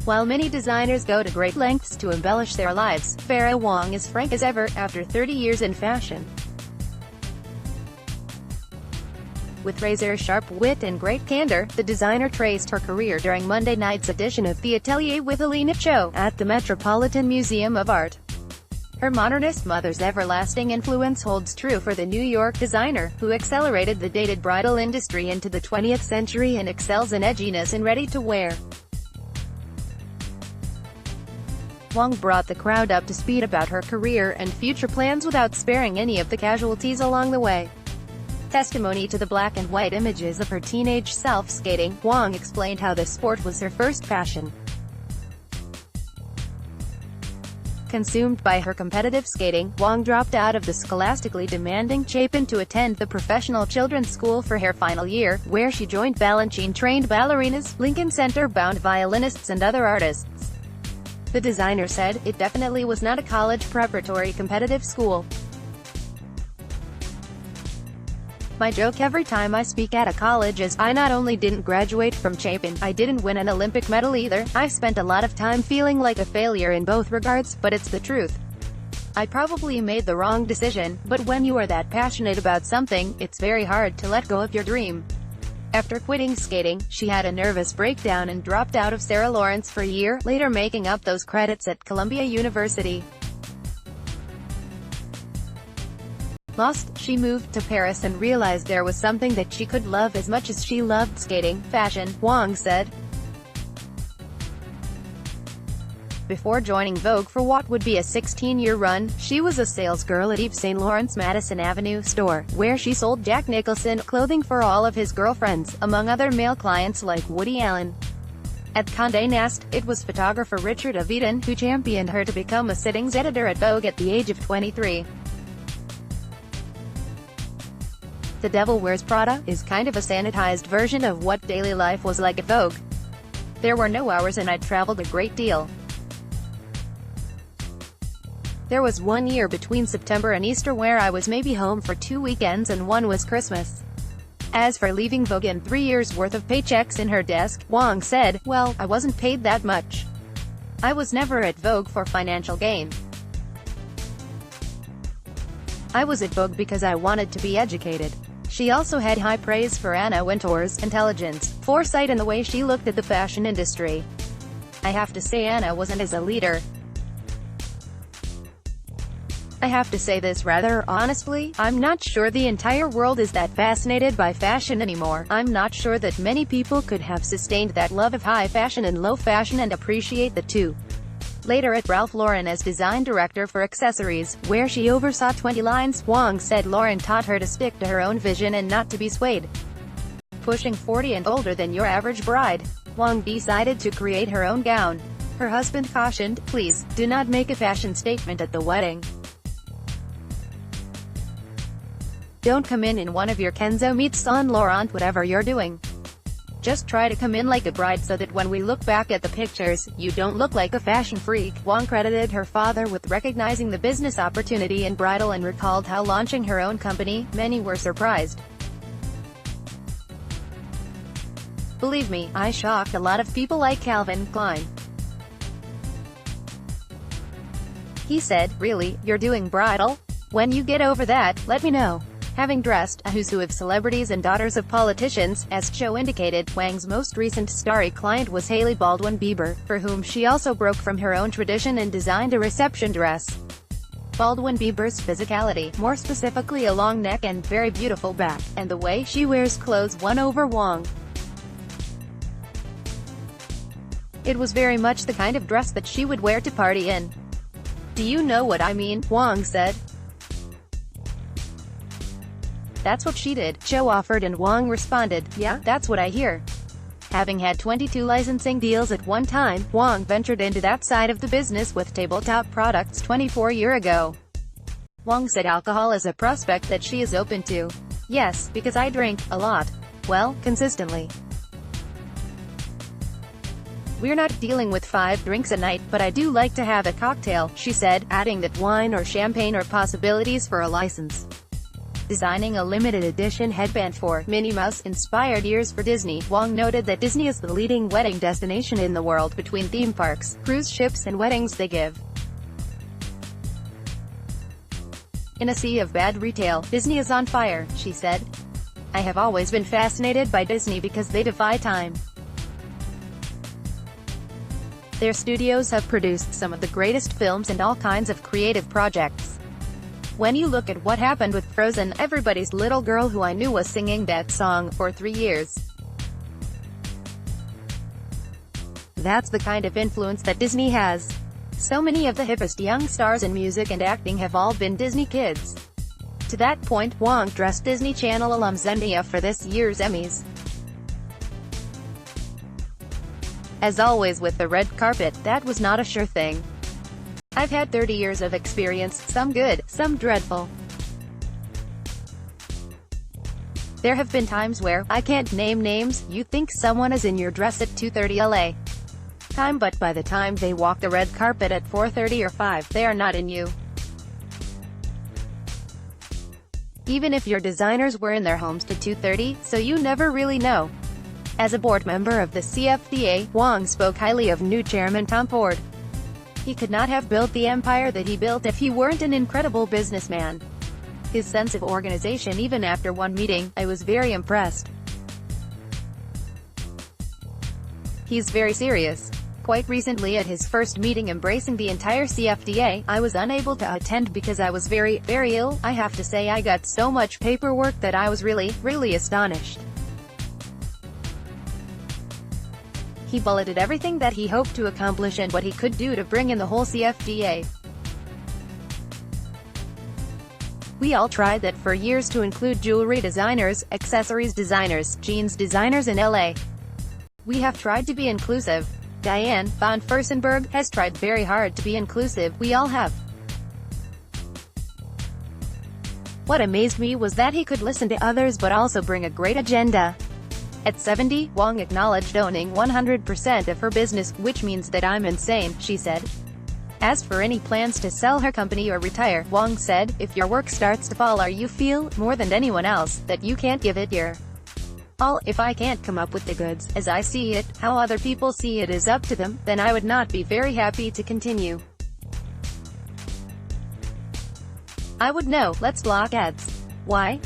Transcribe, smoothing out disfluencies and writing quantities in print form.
While many designers go to great lengths to embellish their lives, Vera Wang is frank as ever, after 30 years in fashion. With razor-sharp wit and great candor, the designer traced her career during Monday night's edition of The Atelier with Hailey Show at the Metropolitan Museum of Art. Her modernist mother's everlasting influence holds true for the New York designer, who accelerated the dated bridal industry into the 20th century and excels in edginess and ready-to-wear. Wang brought the crowd up to speed about her career and future plans without sparing any of the casualties along the way. Testimony to the black and white images of her teenage self skating, Wang explained how the sport was her first passion. Consumed by her competitive skating, Wang dropped out of the scholastically demanding Chapin to attend the Professional Children's School for her final year, where she joined Balanchine-trained ballerinas, Lincoln Center-bound violinists and other artists. The designer said, "It definitely was not a college preparatory competitive school. My joke every time I speak at a college is, I not only didn't graduate from Chapin, I didn't win an Olympic medal either. I spent a lot of time feeling like a failure in both regards, but it's the truth. I probably made the wrong decision, but when you are that passionate about something, it's very hard to let go of your dream." After quitting skating, she had a nervous breakdown and dropped out of Sarah Lawrence for a year, later making up those credits at Columbia University. Lost, she moved to Paris and realized there was something that she could love as much as she loved skating, fashion, Wang said. Before joining Vogue for what would be a 16-year run, she was a salesgirl at Yves Saint Laurent's Madison Avenue store, where she sold Jack Nicholson clothing for all of his girlfriends, among other male clients like Woody Allen. At Condé Nast, it was photographer Richard Avedon who championed her to become a sittings editor at Vogue at the age of 23. The Devil Wears Prada is kind of a sanitized version of what daily life was like at Vogue. There were no hours and I traveled a great deal. There was one year between September and Easter where I was maybe home for 2 weekends and one was Christmas. As for leaving Vogue and 3 years' worth of paychecks in her desk, Wang said, "Well, I wasn't paid that much. I was never at Vogue for financial gain. I was at Vogue because I wanted to be educated." She also had high praise for Anna Wintour's intelligence, foresight and the way she looked at the fashion industry. "I have to say Anna wasn't as a leader. I have to say this rather honestly, I'm not sure the entire world is that fascinated by fashion anymore. I'm not sure that many people could have sustained that love of high fashion and low fashion and appreciate the two." Later at Ralph Lauren as design director for accessories, where she oversaw 20 lines, Wang said Lauren taught her to stick to her own vision and not to be swayed. Pushing 40 and older than your average bride, Wang decided to create her own gown. Her husband cautioned, "Please, do not make a fashion statement at the wedding. Don't come in one of your Kenzo meets Saint Laurent whatever you're doing. Just try to come in like a bride so that when we look back at the pictures, you don't look like a fashion freak." Wang credited her father with recognizing the business opportunity in bridal and recalled how launching her own company, many were surprised. "Believe me, I shocked a lot of people like Calvin Klein. He said, 'Really, you're doing bridal? When you get over that, let me know.'" Having dressed a who's who of celebrities and daughters of politicians, as Cho indicated, Wang's most recent starry client was Hailey Bieber, for whom she also broke from her own tradition and designed a reception dress. Bieber's physicality, more specifically a long neck and very beautiful back, and the way she wears clothes won over Wang. It was very much the kind of dress that she would wear to party in. "Do you know what I mean?" Wang said. "That's what she did," Cho offered and Wang responded, "Yeah, that's what I hear." Having had 22 licensing deals at one time, Wang ventured into that side of the business with tabletop products 24 years ago. Wang said alcohol is a prospect that she is open to. "Yes, because I drink a lot. Well, consistently. We're not dealing with 5 drinks a night, but I do like to have a cocktail," she said, adding that wine or champagne are possibilities for a license. designing a limited edition headband for Minnie Mouse-inspired ears for Disney. Wang noted that Disney is the leading wedding destination in the world between theme parks, cruise ships and weddings they give. In a sea of bad retail, Disney is on fire, she said. I have always been fascinated by Disney because they defy time. Their studios have produced some of the greatest films and all kinds of creative projects. When you look at what happened with Frozen, everybody's little girl who I knew was singing that song for 3 years. That's the kind of influence that Disney has. So many of the hippest young stars in music and acting have all been Disney kids. To that point, Wang dressed Disney Channel alum Zendaya for this year's Emmys. As always with the red carpet, that was not a sure thing. I've had 30 years of experience, some good, some dreadful. There have been times where, I can't name names, you think someone is in your dress at 2:30 LA time, but by the time they walk the red carpet at 4:30 or 5, they are not in you. Even if your designers were in their homes to 2:30, so you never really know. As a board member of the CFDA, Wang spoke highly of new chairman Tom Ford. He could not have built the empire that he built if he weren't an incredible businessman. His sense of organization, even after one meeting, I was very impressed. He's very serious. Quite recently at his first meeting embracing the entire CFDA, I was unable to attend because I was very ill. I have to say I got so much paperwork that I was really astonished. He bulleted everything that he hoped to accomplish and what he could do to bring in the whole CFDA. We all tried that for years to include jewelry designers, accessories designers, jeans designers in LA. We have tried to be inclusive. Diane von Furstenberg has tried very hard to be inclusive. We all have. What amazed me was that he could listen to others but also bring a great agenda. At 70, Wang acknowledged owning 100% of her business, which means that I'm insane, she said. As for any plans to sell her company or retire, Wang said, if your work starts to fall or you feel, more than anyone else, that you can't give it your all, if I can't come up with the goods, as I see it, how other people see it is up to them, then I would not be very happy to continue. I would know, let's block ads. Why?